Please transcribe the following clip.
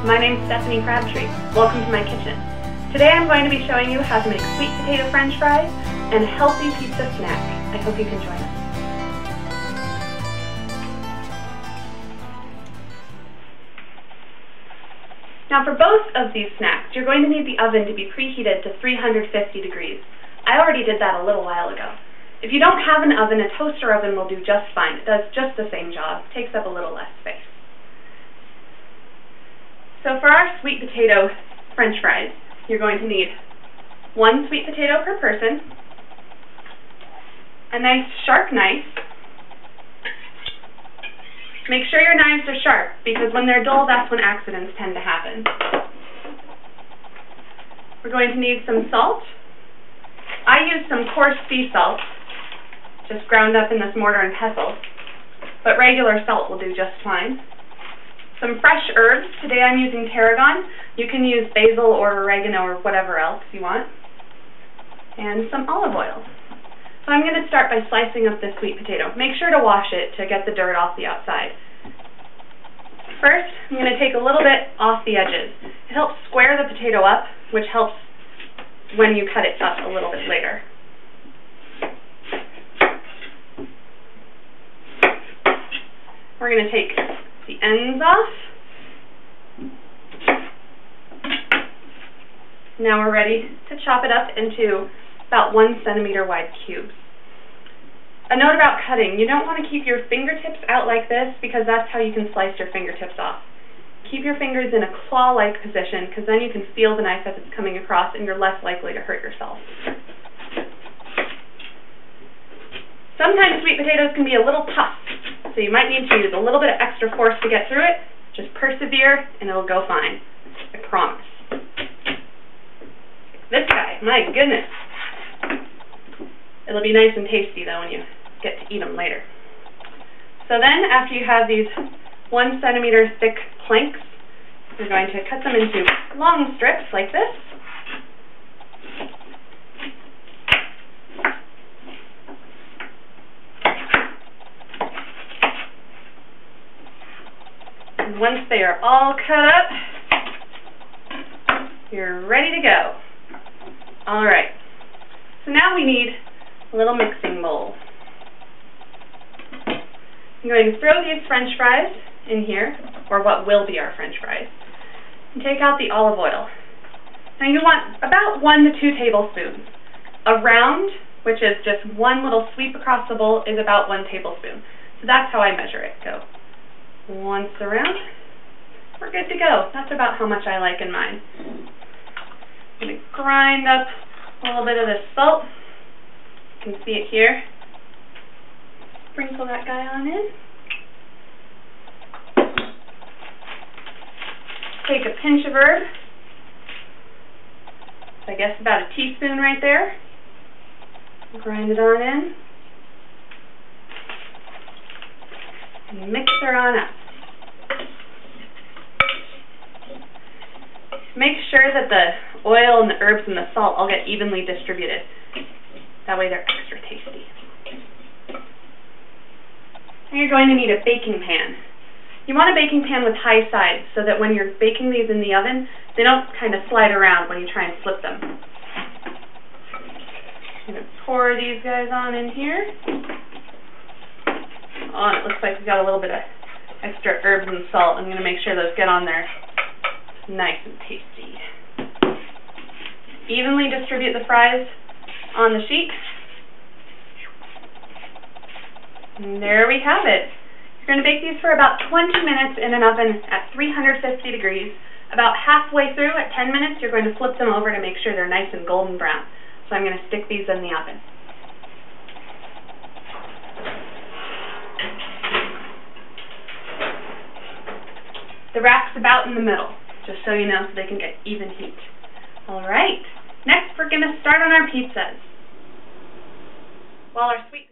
my name's Stefani Crabtree. Welcome to my kitchen. Today I'm going to be showing you how to make sweet potato french fries and a healthy pizza snack. I hope you can join us. Now for both of these snacks, you're going to need the oven to be preheated to 350 degrees. I already did that a little while ago. If you don't have an oven, a toaster oven will do just fine. It does just the same job, takes up a little less space. So for our sweet potato french fries, you're going to need 1 sweet potato per person, a nice sharp knife. Make sure your knives are sharp, because when they're dull, that's when accidents tend to happen. We're going to need some salt. I use some coarse sea salt, just ground up in this mortar and pestle, but regular salt will do just fine. Some fresh herbs. Today I'm using tarragon. You can use basil or oregano or whatever else you want. And some olive oil. So I'm going to start by slicing up this sweet potato. Make sure to wash it to get the dirt off the outside. First, I'm going to take a little bit off the edges. It helps square the potato up, which helps when you cut it up a little bit later. We're going to take the ends off. Now we're ready to chop it up into about 1 centimeter wide cubes. A note about cutting, you don't want to keep your fingertips out like this because that's how you can slice your fingertips off. Keep your fingers in a claw-like position because then you can feel the knife as it's coming across and you're less likely to hurt yourself. Sometimes sweet potatoes can be a little tough, so you might need to use a little bit of extra force to get through it. Just persevere and it'll go fine. I promise. This guy, my goodness. It'll be nice and tasty though when you get to eat them later. So then, after you have these 1 centimeter thick planks, you're going to cut them into long strips like this. And once they are all cut up, you're ready to go. Alright, so now we need a little mixing bowl. I'm going to throw these french fries in here, or what will be our french fries, and take out the olive oil. Now you want about 1 to 2 tablespoons. A round, which is just one little sweep across the bowl, is about 1 tablespoon. So that's how I measure it. Go once around. We're good to go. That's about how much I like in mine. I'm going to grind up a little bit of this salt. You can see it here. Sprinkle that guy on in. Take a pinch of herb. I guess about a teaspoon right there. Grind it on in. And mix her on up. Make sure that the oil and the herbs and the salt all get evenly distributed. That way they're extra tasty. Now you're going to need a baking pan. You want a baking pan with high sides so that when you're baking these in the oven, they don't kind of slide around when you try and flip them. I'm going to pour these guys on in here. Oh, and it looks like we've got a little bit of extra herbs and salt. I'm going to make sure those get on there nice and tasty. Evenly distribute the fries on the sheet. And there we have it. You're going to bake these for about 20 minutes in an oven at 350 degrees. About halfway through, at 10 minutes, you're going to flip them over to make sure they're nice and golden brown. So I'm going to stick these in the oven. The rack's about in the middle, just so you know, so they can get even heat. Alright, next we're going to start on our pizzas. While our sweet